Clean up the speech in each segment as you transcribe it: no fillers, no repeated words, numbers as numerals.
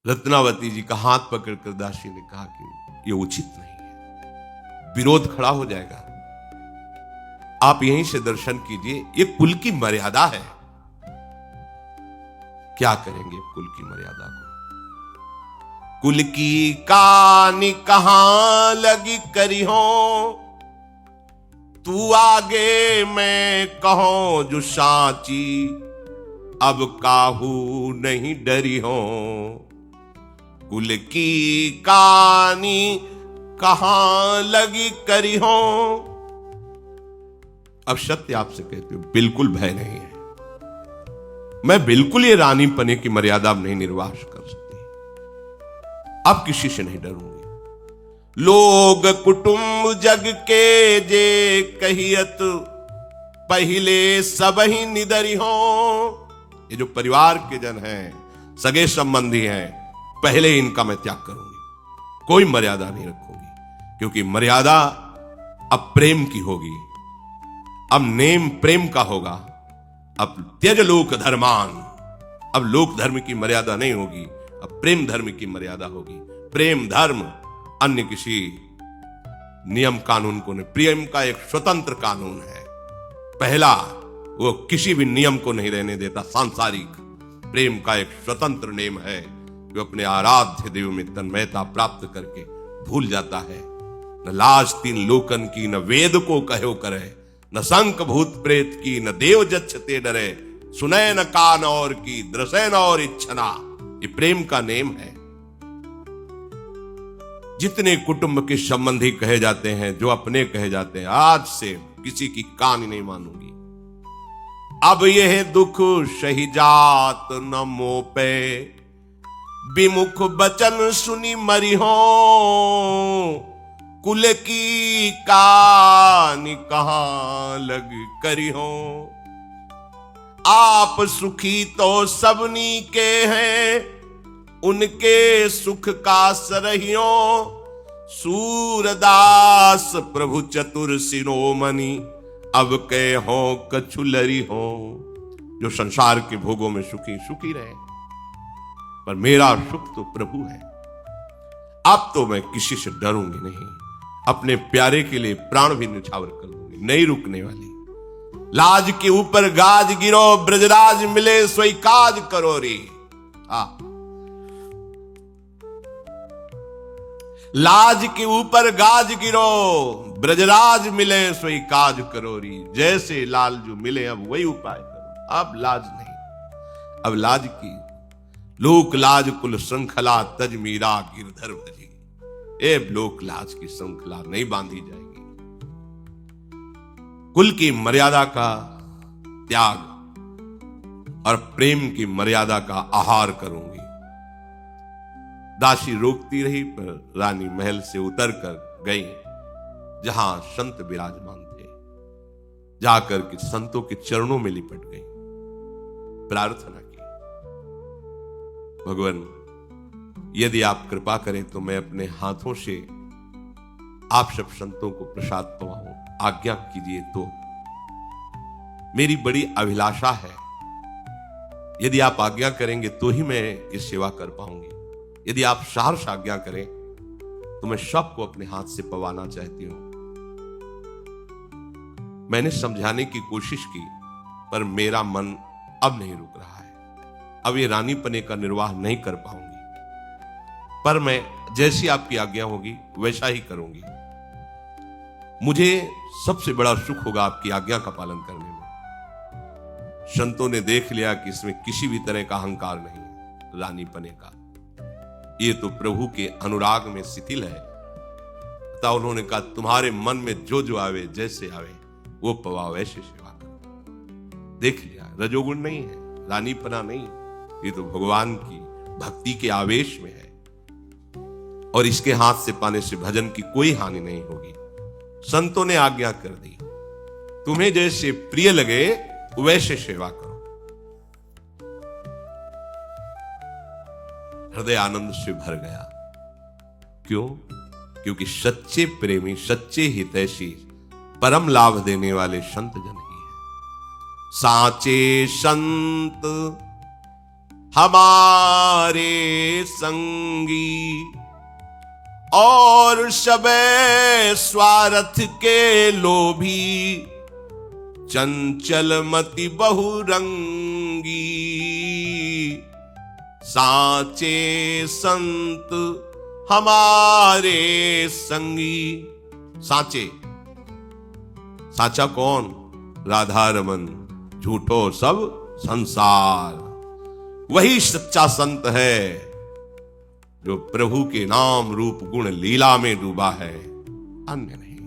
रत्नावती जी का हाथ पकड़कर दासी ने कहा कि ये उचित नहीं है, विरोध खड़ा हो जाएगा, आप यहीं से दर्शन कीजिए, ये कुल की मर्यादा है। क्या करेंगे कुल की मर्यादा को? कुल की कानी कहां लगी करी हो, तू आगे मैं कहो जो साची, अब काहू नहीं डरी हो। कुल की कानी कहां लगी करी हो। अब सत्य आपसे कहती हूं, बिल्कुल भय नहीं है। मैं बिल्कुल ये रानी पने की मर्यादा नहीं निर्वाह कर सकती। अब किसी से नहीं डरूंगी। लोग कुटुंब जग के जे कहियत, पहले सब ही निदरी हो। ये जो परिवार के जन हैं, सगे संबंधी हैं, पहले इनका मैं त्याग करूंगी, कोई मर्यादा नहीं रखूंगी। क्योंकि मर्यादा अब प्रेम की होगी, अब नेम प्रेम का होगा। अब त्यज लोक धर्मान, अब लोक धर्म की मर्यादा नहीं होगी, अब प्रेम धर्म की मर्यादा होगी। प्रेम धर्म अन्य किसी नियम कानून को नहीं, प्रेम का एक स्वतंत्र कानून है। पहला, वो किसी भी नियम को नहीं रहने देता। सांसारिक प्रेम का एक स्वतंत्र नियम है, जो अपने आराध्य देव में तन्मयता प्राप्त करके भूल जाता है। न लाज तीन लोकन की, न वेद को कहो करे, न शंख भूत प्रेत की, न देव जच्छते डरे, सुने न कान और की, दृशे न और इच्छना। ये प्रेम का नेम है। जितने कुटुंब के संबंधी कहे जाते हैं, जो अपने कहे जाते हैं, आज से किसी की कहानी नहीं मानूंगी। अब यह दुख सही जात न मोपे, विमुख बचन सुनी मरी हो। कुल की कहानी कहां लग करी हो। आप सुखी तो सबनी के हैं, उनके सुख का सरहियो। सूरदास प्रभु चतुर शिरोमणि, अब के हो कछुलरी हो। जो संसार के भोगों में सुखी सुखी रहे, पर मेरा सुख तो प्रभु है। अब तो मैं किसी से डरूंगी नहीं, अपने प्यारे के लिए प्राण भी निछावर कर दूंगी, नहीं रुकने वाली। लाज के ऊपर गाज गिरो, ब्रजराज मिले सोई काज करो रे। लाज के ऊपर गाज गिरो, ब्रजराज मिले सोई काज करो री। जैसे लालजू मिले अब वही उपाय करो। अब लाज नहीं, अब लाज की लोक लाज कुल श्रृंखला, तज मीरा गिरधर भजी। ए लोक लाज की श्रृंखला नहीं बांधी जाएगी। कुल की मर्यादा का त्याग और प्रेम की मर्यादा का आहार करूंगी। दासी रोकती रही, पर रानी महल से उतरकर गई जहां संत विराजमान थे। जाकर के संतों के चरणों में लिपट गई, प्रार्थना की, भगवान यदि आप कृपा करें तो मैं अपने हाथों से आप सब संतों को प्रसाद पवाऊं, आज्ञा कीजिए। तो मेरी बड़ी अभिलाषा है, यदि आप आज्ञा करेंगे तो ही मैं ये सेवा कर पाऊंगी। यदि आप सहर्ष आज्ञा करें तो मैं सबको अपने हाथ से पवाना चाहती हूं। मैंने समझाने की कोशिश की, पर मेरा मन अब नहीं रुक रहा है। अब ये रानीपने का निर्वाह नहीं कर पाऊंगी, पर मैं जैसी आपकी आज्ञा होगी वैसा ही करूंगी। मुझे सबसे बड़ा सुख होगा आपकी आज्ञा का पालन करने में। संतों ने देख लिया कि इसमें किसी भी तरह का अहंकार नहीं है, रानीपने का। ये तो प्रभु के अनुराग में शिथिल है। तब उन्होंने कहा, तुम्हारे मन में जो जो आवे, जैसे आवे, वो पवा वैसे सेवा करो। देख लिया, रजोगुण नहीं है, रानीपना नहीं, ये तो भगवान की भक्ति के आवेश में है। और इसके हाथ से पाने से भजन की कोई हानि नहीं होगी। संतों ने आज्ञा कर दी, तुम्हें जैसे प्रिय लगे वैसे सेवा करो। हृदय आनंद से भर गया। क्यों? क्योंकि सच्चे प्रेमी, सच्चे हितैषी, परम लाभ देने वाले संत जन ही हैं। साचे संत हमारे संगी, और सबे स्वार्थ के लोभी, चंचल मति बहुरंगी। साचे संत हमारे संगी। साचे, साचा कौन? राधा रमन, झूठो सब संसार। वही सच्चा संत है जो प्रभु के नाम रूप गुण लीला में डूबा है, अन्य नहीं।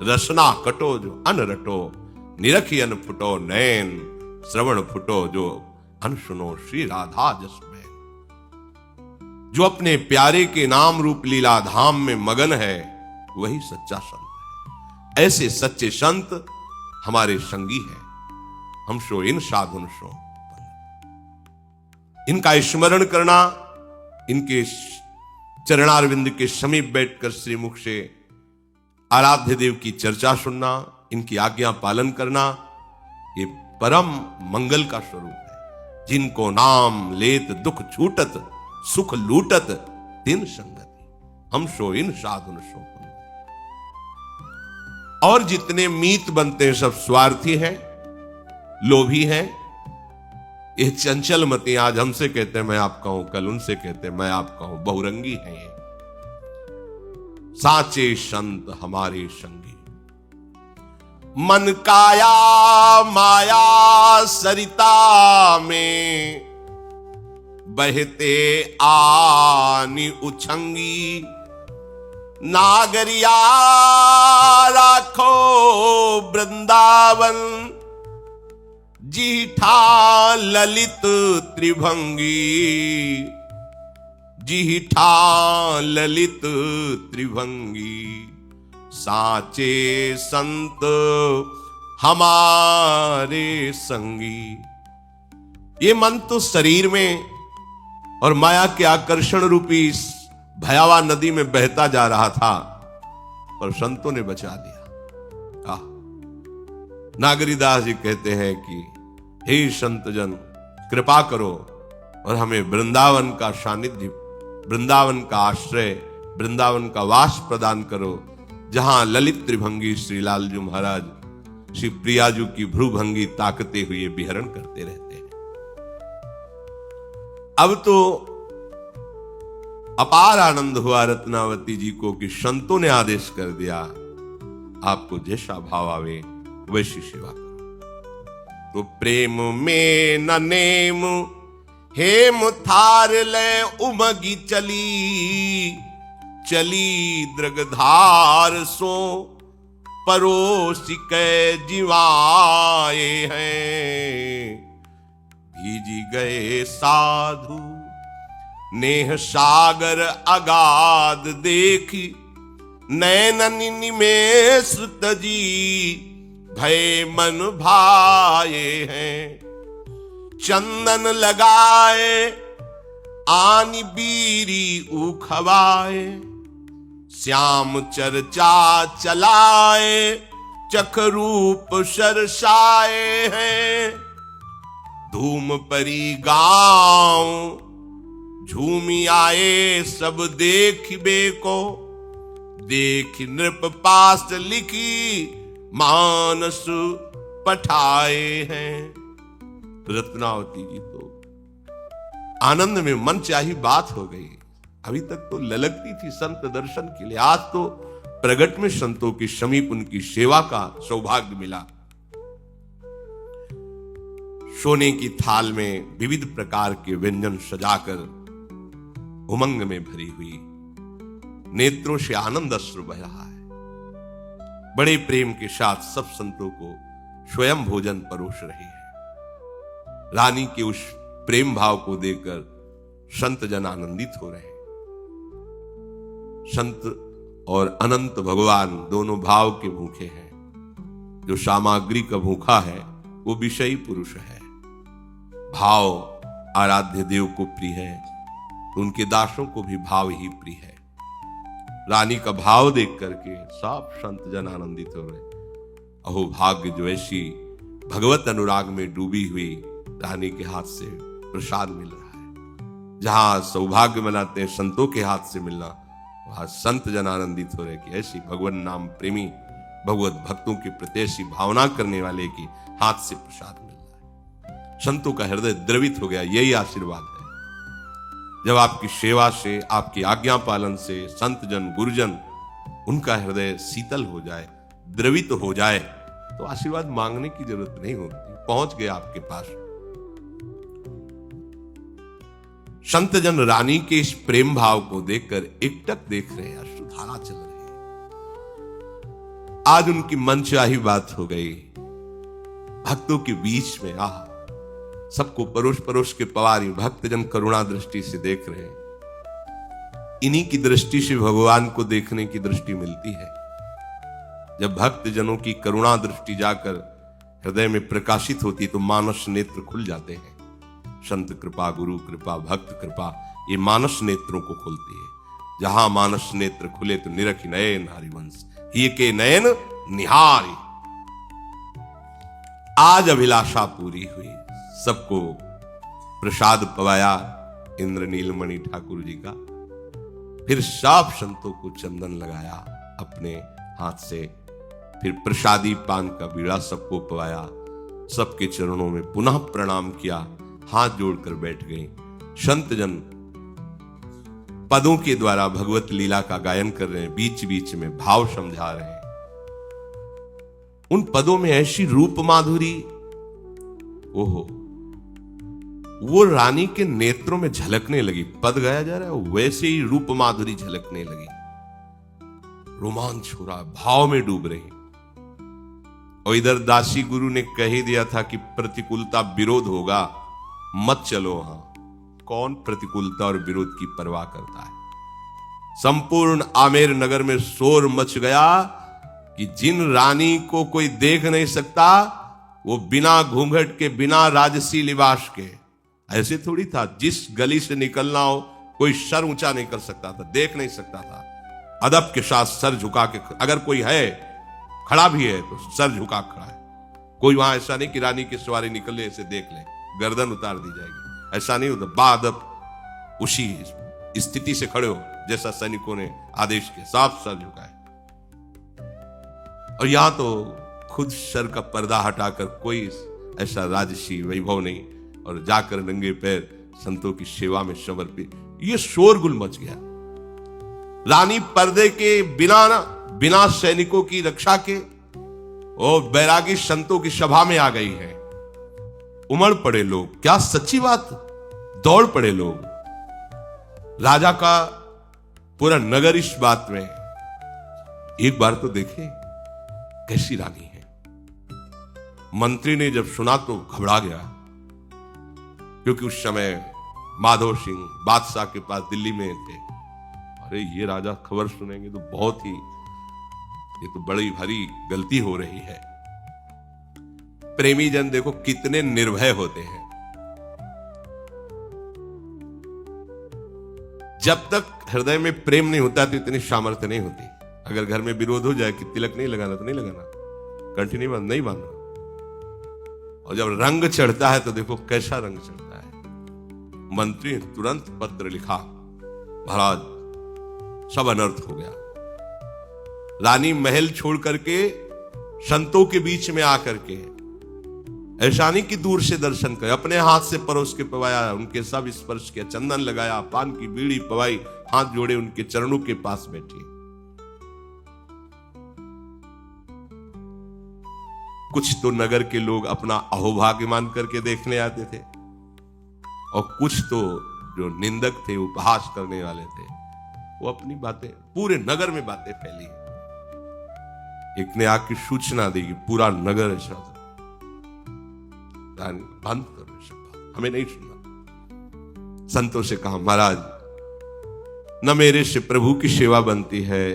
रसना कटो जो अन रटो, निरखी अन फुटो नैन, श्रवण फुटो जो अन सुनो श्री राधा जस में। जो अपने प्यारे के नाम रूप लीला धाम में मगन है, वही सच्चा संत है। ऐसे सच्चे संत हमारे संगी हैं। हम शो इन साधुन शो। इनका स्मरण करना, इनके चरणारविंद के समीप बैठकर श्रीमुख से आराध्य देव की चर्चा सुनना, इनकी आज्ञा पालन करना, ये परम मंगल का स्वरूप है। जिनको नाम लेत दुख छूटत, सुख लूटत तिन संगति, हम सो इन साधुन सो। और जितने मीत बनते हैं सब स्वार्थी हैं, लोभी हैं। ये चंचल मती आज हमसे कहते हैं मैं आपका हूं, कल उनसे कहते हैं मैं आपका हूं, बहुरंगी हैं ये। साचे संत हमारे संगी। मन काया माया सरिता में, बहते आनी उछंगी। नागरिया राखो वृंदावन, जीठा ललित त्रिभंगी। जीठा ललित त्रिभंगी। साचे संत हमारे संगी। ये मन तो शरीर में और माया के आकर्षण रूपी इस भयावह नदी में बहता जा रहा था, पर संतों ने बचा लिया। नागरीदास जी कहते हैं कि हे संतजन, कृपा करो और हमें वृंदावन का सानिध्य, वृंदावन का आश्रय, वृंदावन का वास प्रदान करो, जहां ललित त्रिभंगी श्री लालजू महाराज श्री प्रियाजू की भ्रूभंगी ताकते हुए विहरण करते रहते हैं। अब तो अपार आनंद हुआ रत्नावती जी को कि संतों ने आदेश कर दिया, आपको जैसा भाव आवे वैसी सेवा करो। तो प्रेम में न नेम, हेम थार ले उमगी चली। चली द्रगधार सो, परोसी के जीवाए हैं। भीजी गए साधु नेह सागर अगाध देखी। नैननि निमेष तजी, भय मन भाए हैं। चंदन लगाए आनी बीरी उखवाए। श्याम चर्चा चलाए, चख रूप सरसाए हैं। धूम परी गांव झूमी आए सब देखिबे को। देख नृप पास लिखी मानस पठाए हैं। रत्नावती जी तो आनंद में मन चाही बात हो गई। अभी तक तो ललकती थी संत दर्शन के लिए, आज तो प्रगट में संतों के समीप उनकी सेवा का सौभाग्य मिला। सोने की थाल में विविध प्रकार के व्यंजन सजाकर उमंग में भरी हुई, नेत्रों से आनंद अश्रु बह रहा है। बड़े प्रेम के साथ सब संतों को स्वयं भोजन परोस रही है। रानी के उस प्रेम भाव को देखकर संत जन आनंदित हो रहे हैं। संत और अनंत भगवान दोनों भाव के भूखे हैं। जो सामग्री का भूखा है वो विषयी पुरुष है। भाव आराध्य देव को प्रिय है, तो उनके दासों को भी भाव ही प्रिय है। रानी का भाव देख करके सब संत जन आनंदित हो रहे। अहो भाग्य जो ऐसी भगवत अनुराग में डूबी हुई रानी के हाथ से प्रसाद मिल रहा है। जहां सौभाग्य मनाते हैं संतों के हाथ से मिलना, वहां संत जन आनंदित हो रहे कि ऐसी भगवान नाम प्रेमी, भगवत भक्तों के प्रति ऐसी भावना करने वाले की हाथ से प्रसाद मिल रहा है। संतों का हृदय द्रवित हो गया। यही आशीर्वाद है। जब आपकी सेवा से, आपकी आज्ञा पालन से संत जन, गुरुजन, उनका हृदय शीतल हो जाए, द्रवित हो जाए, तो आशीर्वाद मांगने की जरूरत नहीं होती, पहुंच गया आपके पास। संत जन रानी के इस प्रेम भाव को देखकर एकटक देख रहे हैं, अश्रुधारा चल रही है। आज उनकी मनचाही बात हो गई। भक्तों के बीच में सबको परोस परोस के पवारी भक्तजन करुणा दृष्टि से देख रहे हैं। इन्हीं की दृष्टि से भगवान को देखने की दृष्टि मिलती है। जब भक्तजनों की करुणा दृष्टि जाकर हृदय में प्रकाशित होती तो मानस नेत्र खुल जाते हैं। संत कृपा, गुरु कृपा, भक्त कृपा, ये मानस नेत्रों को खोलती है। जहां मानस नेत्र खुले तो निरखि नयन हरिवंश, ही के नयन निहारी। आज अभिलाषा पूरी हुई। सबको प्रसाद पवाया इंद्र नीलमणि ठाकुर जी का। फिर सब संतों को चंदन लगाया अपने हाथ से। फिर प्रसादी पान का बीड़ा सबको पवाया। सबके चरणों में पुनः प्रणाम किया, हाथ जोड़कर बैठ गई। संत जन पदों के द्वारा भगवत लीला का गायन कर रहे हैं, बीच बीच में भाव समझा रहे हैं। उन पदों में ऐसी रूप माधुरी, ओहो, वो रानी के नेत्रों में झलकने लगी। पद गाया जा रहा है, वैसे ही रूप माधुरी झलकने लगी। रोमांच हो रहा, भाव में डूब रही। और इधर दासी गुरु ने कह ही दिया था कि प्रतिकूलता विरोध होगा, मत चलो वहां। कौन प्रतिकूलता और विरोध की परवाह करता है। संपूर्ण आमेर नगर में शोर मच गया कि जिन रानी को कोई देख नहीं सकता, वो बिना घूंघट के, बिना राजसी लिबास के। ऐसे थोड़ी था, जिस गली से निकलना हो कोई सर ऊंचा नहीं कर सकता था, देख नहीं सकता था। अदब के साथ सर झुका के, अगर कोई है खड़ा भी है तो सर झुका खड़ा है। कोई वहां ऐसा नहीं कि रानी की सवारी निकले ऐसे देख ले, गर्दन उतार दी जाएगी, ऐसा नहीं होता। बादब उसी स्थिति से खड़े हो जैसा सैनिकों ने आदेश किया, साफ सर झुकाए। और यहां तो खुद सर का पर्दा हटाकर कोई ऐसा राजसी वैभव नहीं, और जाकर नंगे पैर संतों की सेवा में समर्पित। ये शोरगुल मच गया। रानी पर्दे के बिना सैनिकों की रक्षा के और बैरागी संतों की सभा में आ गई है। उमड़ पड़े लोग, क्या सच्ची बात, दौड़ पड़े लोग। राजा का पूरा नगर इस बात में, एक बार तो देखे कैसी रानी है। मंत्री ने जब सुना तो घबरा गया, क्योंकि उस समय माधव सिंह बादशाह के पास दिल्ली में थे। अरे ये राजा खबर सुनेंगे तो बहुत ही, ये तो बड़ी भारी गलती हो रही है। प्रेमी जन देखो कितने निर्भय होते हैं। जब तक हृदय में प्रेम नहीं होता तो इतनी सामर्थ्य नहीं होती। अगर घर में विरोध हो जाए कि तिलक नहीं लगाना तो नहीं लगाना, कंठी नहीं बांधना। और जब रंग चढ़ता है तो देखो कैसा रंग चढ़ता है। मंत्री ने तुरंत पत्र लिखा, महाराज सब अनर्थ हो गया। रानी महल छोड़ करके संतों के बीच में आकर के, ऐसा नहीं कि दूर से दर्शन करे, अपने हाथ से परोस के पवाया, उनके सब स्पर्श किया, चंदन लगाया, पान की बीड़ी पवाई, हाथ जोड़े उनके चरणों के पास बैठी। कुछ तो नगर के लोग अपना अहोभाग्य मान करके देखने आते थे, और कुछ तो जो निंदक थे, उपहास करने वाले थे, वो अपनी बातें, पूरे नगर में बातें फैली। एक ने आके सूचना दी कि पूरा नगर ऐसा था, बंद करो सब बात, हमें नहीं सुनना। संतों से कहा, महाराज न मेरे से प्रभु की सेवा बनती है,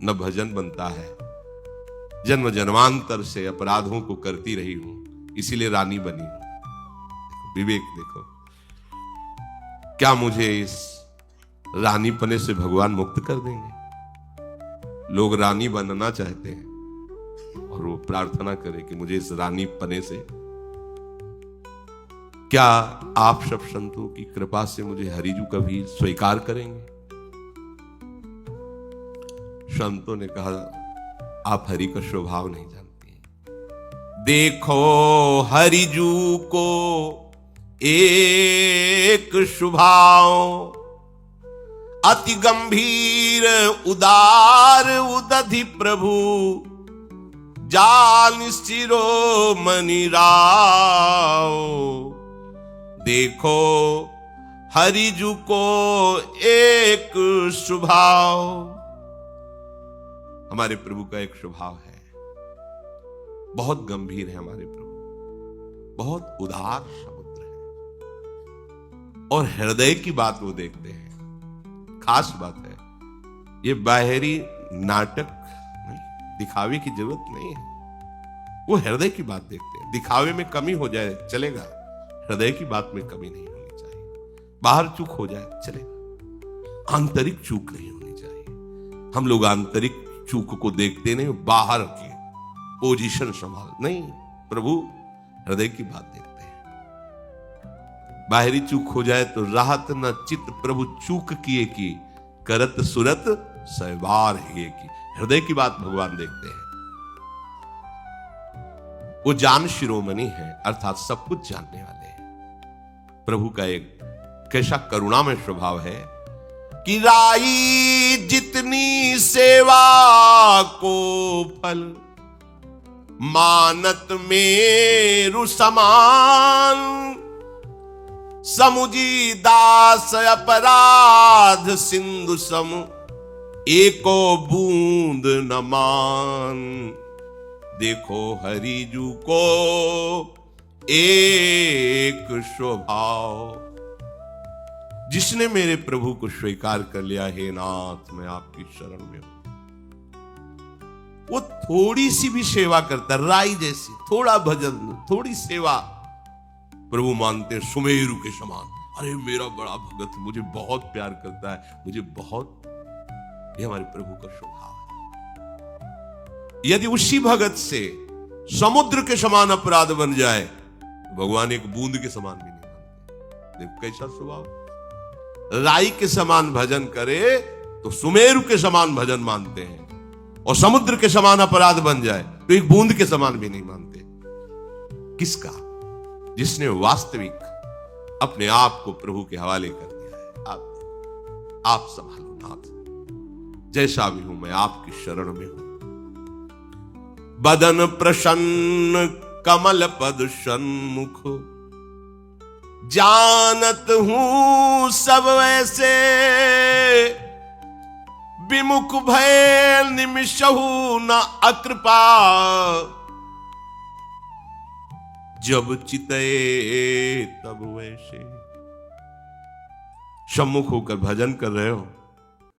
न भजन बनता है। जन्म जन्मांतर से अपराधों को करती रही हूं, इसीलिए रानी बनी हूं। विवेक देखो, क्या मुझे इस रानी पने से भगवान मुक्त कर देंगे? लोग रानी बनना चाहते हैं और वो प्रार्थना करे कि मुझे इस रानी पने से क्या आप सब संतों की कृपा से मुझे हरिजू कभी स्वीकार करेंगे? संतों ने कहा, आप हरि का स्वभाव नहीं जानती। देखो हरिजू को एक स्वभाव, अति गंभीर उदार उदधि प्रभु, जान शिरोमणि राव। देखो हरिजू को एक स्वभाव। हमारे प्रभु का एक स्वभाव है, बहुत गंभीर है हमारे प्रभु, बहुत उदार समुद्र है और हृदय की बात वो देखते हैं। खास बात है, ये बाहरी नाटक नहीं, दिखावे की जरूरत नहीं है। वो हृदय की बात देखते हैं। दिखावे में कमी हो जाए चलेगा, हृदय की बात में कमी नहीं होनी चाहिए। बाहर चूक हो जाए चलेगा, आंतरिक चूक नहीं होनी चाहिए। हम लोग आंतरिक चूक को देखते नहीं, बाहर की पोजीशन संभाल नहीं, प्रभु हृदय की बात देखते हैं। बाहरी चूक हो जाए तो राहत न चित्त प्रभु चूक किए की, करत सुरत सहवार है की। हृदय की बात भगवान देखते हैं। वो जान शिरोमणि है, अर्थात सब कुछ जानने वाले हैं। प्रभु का एक कैसा करुणामय स्वभाव है कि राई जितनी सेवा को फल, मानत मेरु समान। समुझी दास अपराध सिंधु सम, एको बूंद न मान। देखो हरिजू को एक स्वभाव। जिसने मेरे प्रभु को स्वीकार कर लिया, हे नाथ मैं आपकी शरण में हूं, वो थोड़ी सी भी सेवा करता, राई जैसी, थोड़ा भजन, थोड़ी सेवा, प्रभु मानते हैं सुमेरु के समान। अरे मेरा बड़ा भगत मुझे बहुत प्यार करता है, मुझे बहुत। ये हमारे प्रभु का स्वभाव है। यदि उसी भगत से समुद्र के समान अपराध बन जाए, भगवान एक बूंद के समान भी नहीं मानते। देखो कैसा स्वभाव। राई के समान भजन करे तो सुमेरु के समान भजन मानते हैं, और समुद्र के समान अपराध बन जाए तो एक बूंद के समान भी नहीं मानते। किसका? जिसने वास्तविक अपने आप को प्रभु के हवाले कर दिया है। आप संभालो नाथ, जैसा भी हूं मैं आपकी शरण में हूं। बदन प्रसन्न कमल पद सन्मुख, जानत हूं सब वैसे। विमुख भय निमिषहु न अकृपा, जब चितए तब वैसे। सम्मुख होकर भजन कर रहे हो,